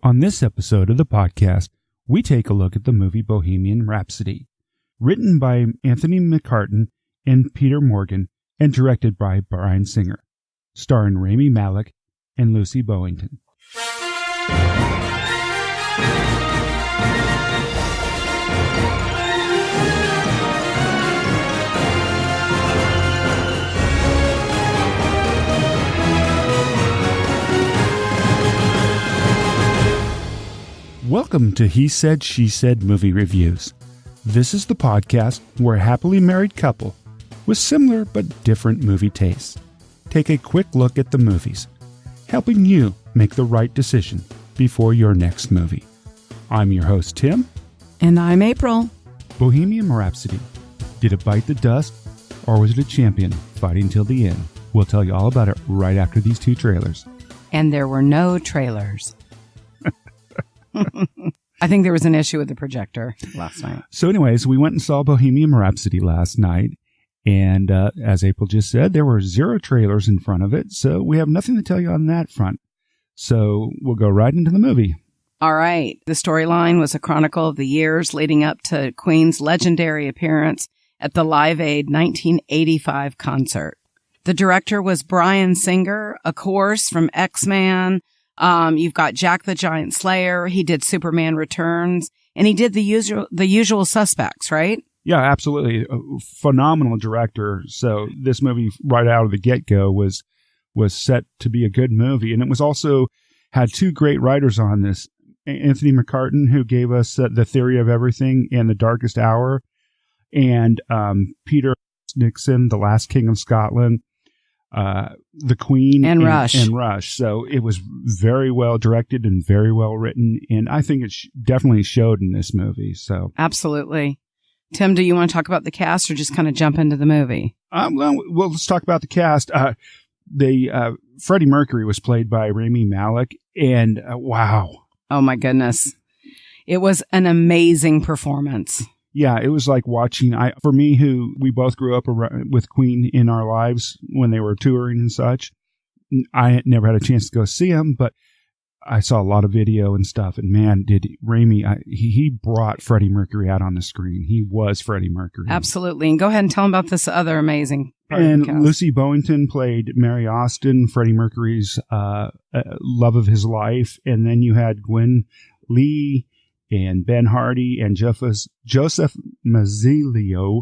On this episode of the podcast, we take a look at the movie Bohemian Rhapsody, written by Anthony McCarten and Peter Morgan, and directed by Bryan, starring Rami, Malek, and Lucy Boynton. Welcome to He Said, She Said Movie Reviews. This is the podcast where a happily married couple with similar but different movie tastes take a quick look at the movies, helping you make the right decision before your next movie. I'm your host, Tim. And I'm April. Bohemian Rhapsody. Did it bite the dust, or was it a champion fighting till the end? We'll tell you all about it right after these two trailers. And there were no trailers. I think there was an issue with the projector last night. So anyways, we went and saw Bohemian Rhapsody last night. And as April just said, there were 0 trailers in front of it. So we have nothing to tell you on that front. So we'll go right into the movie. All right. The storyline was a chronicle of the years leading up to Queen's legendary appearance at the Live Aid 1985 concert. The director was Bryan, of course, from X-Men. You've got Jack the Giant Slayer. He did Superman Returns, and he did the usual suspects, right? Yeah, absolutely. A phenomenal director. So this movie right out of the get-go was set to be a good movie. And it was also had 2 great writers on this. Anthony McCarten, who gave us The Theory of Everything and The Darkest Hour, and Peter Nixon, The Last King of Scotland, The Queen, and Rush. So it was very well directed and very well written, and I think it definitely showed in this movie. So absolutely. Tim, do you want to talk about the cast or just kind of jump into the movie? Well, let's talk about the cast. Freddie Mercury was played by Rami Malek, and wow. Oh my goodness. It was an amazing performance. Yeah, it was like watching, for me, who we both grew up with Queen in our lives when they were touring and such. I never had a chance to go see him, but I saw a lot of video and stuff. And man, did Rami, he brought Freddie Mercury out on the screen. He was Freddie Mercury. Absolutely. And go ahead and tell him about this other amazing part And of the cast. Lucy Boynton played Mary Austin, Freddie Mercury's love of his life. And then you had Gwilym and Ben Hardy and Joseph Mazzello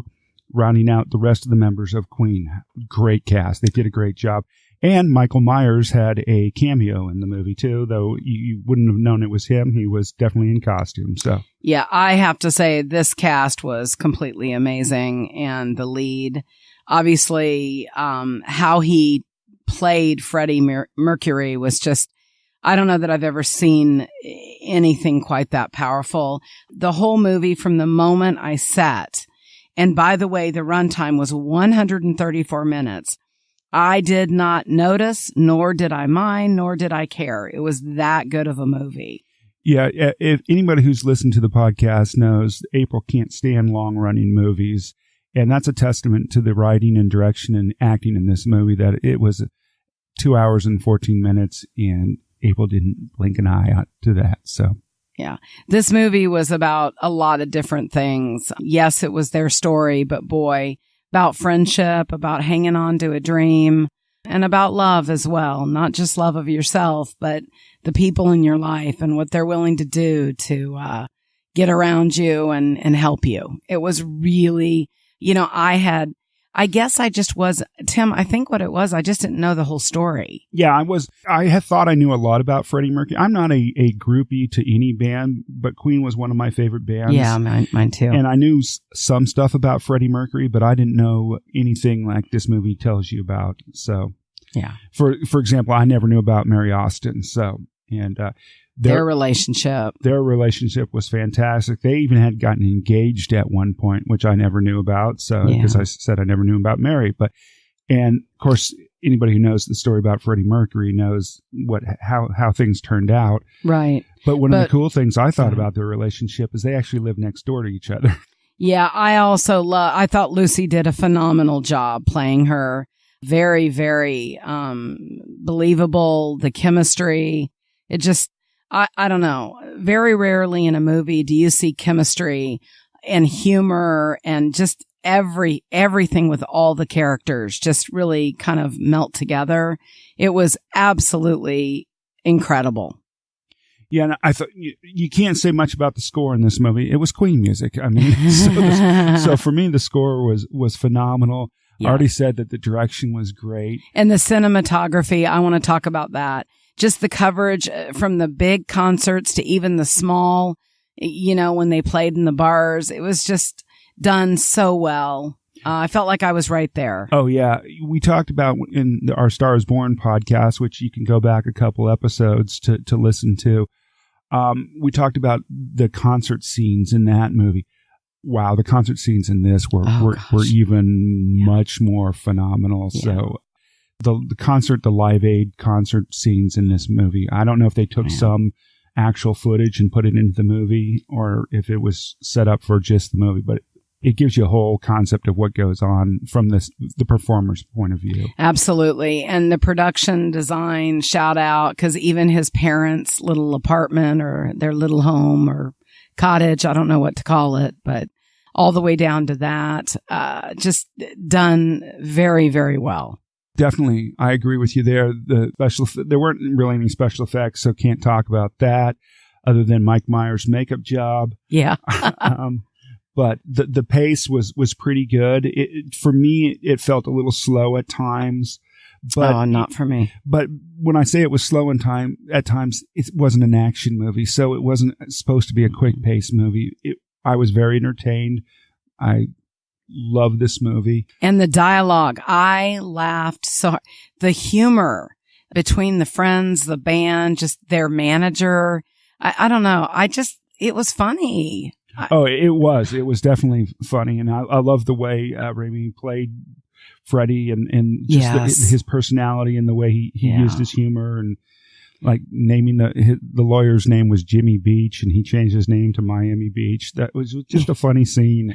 rounding out the rest of the members of Queen. Great cast. They did a great job. And Michael Myers had a cameo in the movie too, though you wouldn't have known it was him. He was definitely in costume. So yeah, I have to say this cast was completely amazing. And the lead, obviously, how he played Freddie Mercury was just, I don't know that I've ever seen anything quite that powerful. The whole movie from the moment I sat, and by the way, the runtime was 134 minutes. I did not notice, nor did I mind, nor did I care. It was that good of a movie. Yeah, if anybody who's listened to the podcast knows, April can't stand long-running movies, and that's a testament to the writing and direction and acting in this movie, that it was 2 hours and 14 minutes, and April didn't blink an eye out to that. So yeah, this movie was about a lot of different things. Yes, it was their story, but boy, about friendship, about hanging on to a dream, and about love as well. Not just love of yourself, but the people in your life and what they're willing to do to get around you and help you. It was really, I guess I just was, Tim, I think what it was, I just didn't know the whole story. Yeah, I had thought I knew a lot about Freddie Mercury. I'm not a groupie to any band, but Queen was one of my favorite bands. Yeah, mine too. And I knew some stuff about Freddie Mercury, but I didn't know anything like this movie tells you about. So, yeah. For example, I never knew about Mary Austin. So, and their relationship was fantastic. They even had gotten engaged at one point, which I never knew about. So, because I said I never knew about Mary, and of course, anybody who knows the story about Freddie Mercury knows how things turned out. Right. But one of the cool things I thought about their relationship is they actually live next door to each other. Yeah, I also I thought Lucy did a phenomenal job playing her. Very, very believable. The chemistry. It just, I don't know. Very rarely in a movie do you see chemistry and humor and just everything with all the characters just really kind of melt together. It was absolutely incredible. Yeah, and I thought you can't say much about the score in this movie. It was Queen music. I mean, so for me, the score was phenomenal. Yeah. I already said that the direction was great. And the cinematography, I want to talk about that. Just the coverage from the big concerts to even the small, when they played in the bars, it was just done so well. I felt like I was right there. Oh, yeah. We talked about in our Star is Born podcast, which you can go back a couple episodes to listen to. We talked about the concert scenes in that movie. Wow, the concert scenes in this were even much more phenomenal. Yeah. So the Live Aid concert scenes in this movie, I don't know if they took some actual footage and put it into the movie or if it was set up for just the movie, but it gives you a whole concept of what goes on from the performer's point of view. Absolutely. And the production design, shout out, because even his parents' little apartment or their little home or cottage, I don't know what to call it, but all the way down to that, just done very, very well. Definitely. I agree with you there. There weren't really any special effects, so can't talk about that other than Mike Myers' makeup job. Yeah. But the pace was pretty good. For me, it felt a little slow at times. But not for me. But when I say it was slow at times, it wasn't an action movie, so it wasn't supposed to be a quick pace movie. I was very entertained. I love this movie. And the dialogue, I laughed so hard. The humor between the friends, the band, just their manager. I don't know. It was funny. It was. It was definitely funny. And I love the way Rami played Freddie and just his personality and the way he used his humor and like naming the lawyer's name was Jimmy Beach and he changed his name to Miami Beach. That was just a funny scene.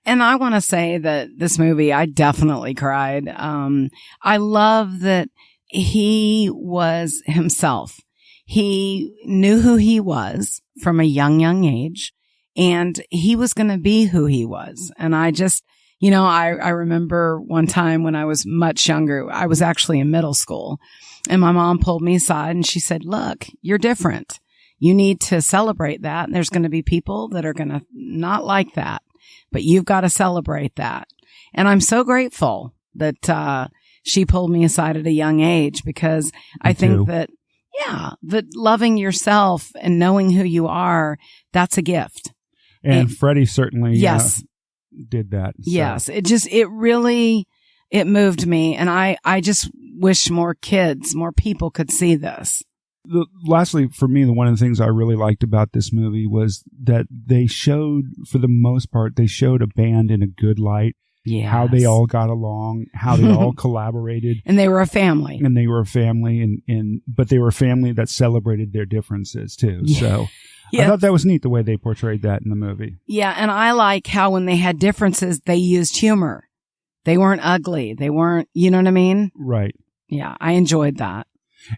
And I want to say that this movie, I definitely cried. I love that he was himself. He knew who he was from a young age, and he was going to be who he was. And I just, I remember one time when I was much younger, I was actually in middle school, and my mom pulled me aside and she said, "Look, you're different. You need to celebrate that. And there's going to be people that are going to not like that. But you've got to celebrate that." And I'm so grateful that she pulled me aside at a young age because I think that loving yourself and knowing who you are, that's a gift. And Freddie certainly did that. So. Yes. It really moved me. And I just wish more people could see this. Lastly, for me, one of the things I really liked about this movie was that they showed, for the most part, a band in a good light. Yes. How they all got along, how they all collaborated. And they were a family. But they were a family that celebrated their differences too. Yeah. So I thought that was neat the way they portrayed that in the movie. Yeah, and I like how when they had differences, they used humor. They weren't ugly. They weren't, you know what I mean? Right. Yeah, I enjoyed that.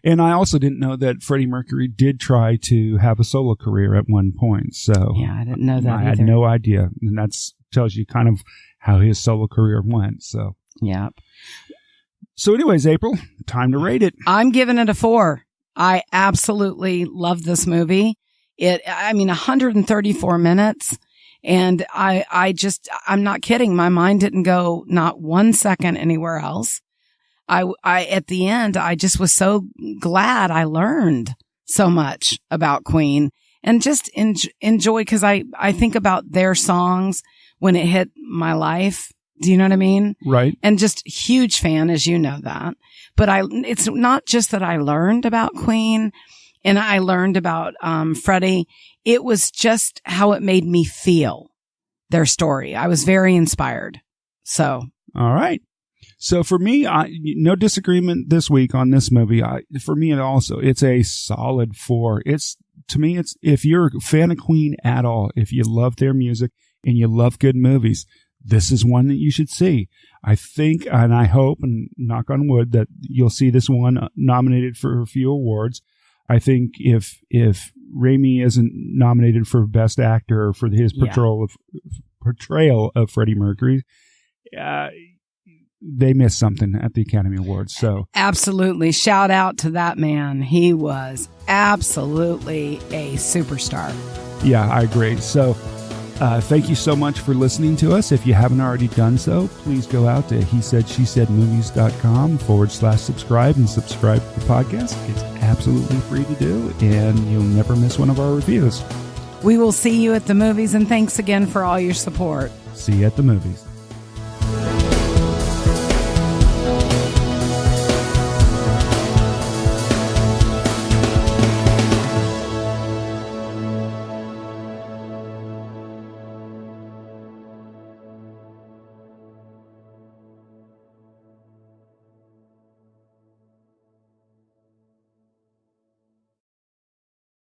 And I also didn't know that Freddie Mercury did try to have a solo career at one point. So yeah, I didn't know that I had no idea. And that tells you kind of how his solo career went. So yeah. So anyways, April, time to rate it. I'm giving it a 4. I absolutely love this movie. 134 minutes. And I'm not kidding. My mind didn't go not 1 second anywhere else. At the end, I just was so glad I learned so much about Queen and just enjoy, because I think about their songs when it hit my life. Do you know what I mean? Right. And just huge fan, as you know that. But it's not just that I learned about Queen and I learned about Freddie. It was just how it made me feel, their story. I was very inspired. So. All right. So for me, no disagreement this week on this movie. For me, it's a solid 4. To me, if you're a fan of Queen at all, if you love their music and you love good movies, this is one that you should see. I think, and I hope, and knock on wood, that you'll see this one nominated for a few awards. I think if Rami isn't nominated for Best Actor for his portrayal of Freddie Mercury, they missed something at the Academy Awards. So absolutely, shout out to that man. He was absolutely a superstar. Yeah, I agree. So thank you so much for listening to us. If you haven't already done so, please go out to hesaidshesAidmovies.com/subscribe and subscribe to the podcast. It's absolutely free to do, and you'll never miss one of our reviews. We will see you at the movies, and thanks again for all your support. See you at the movies.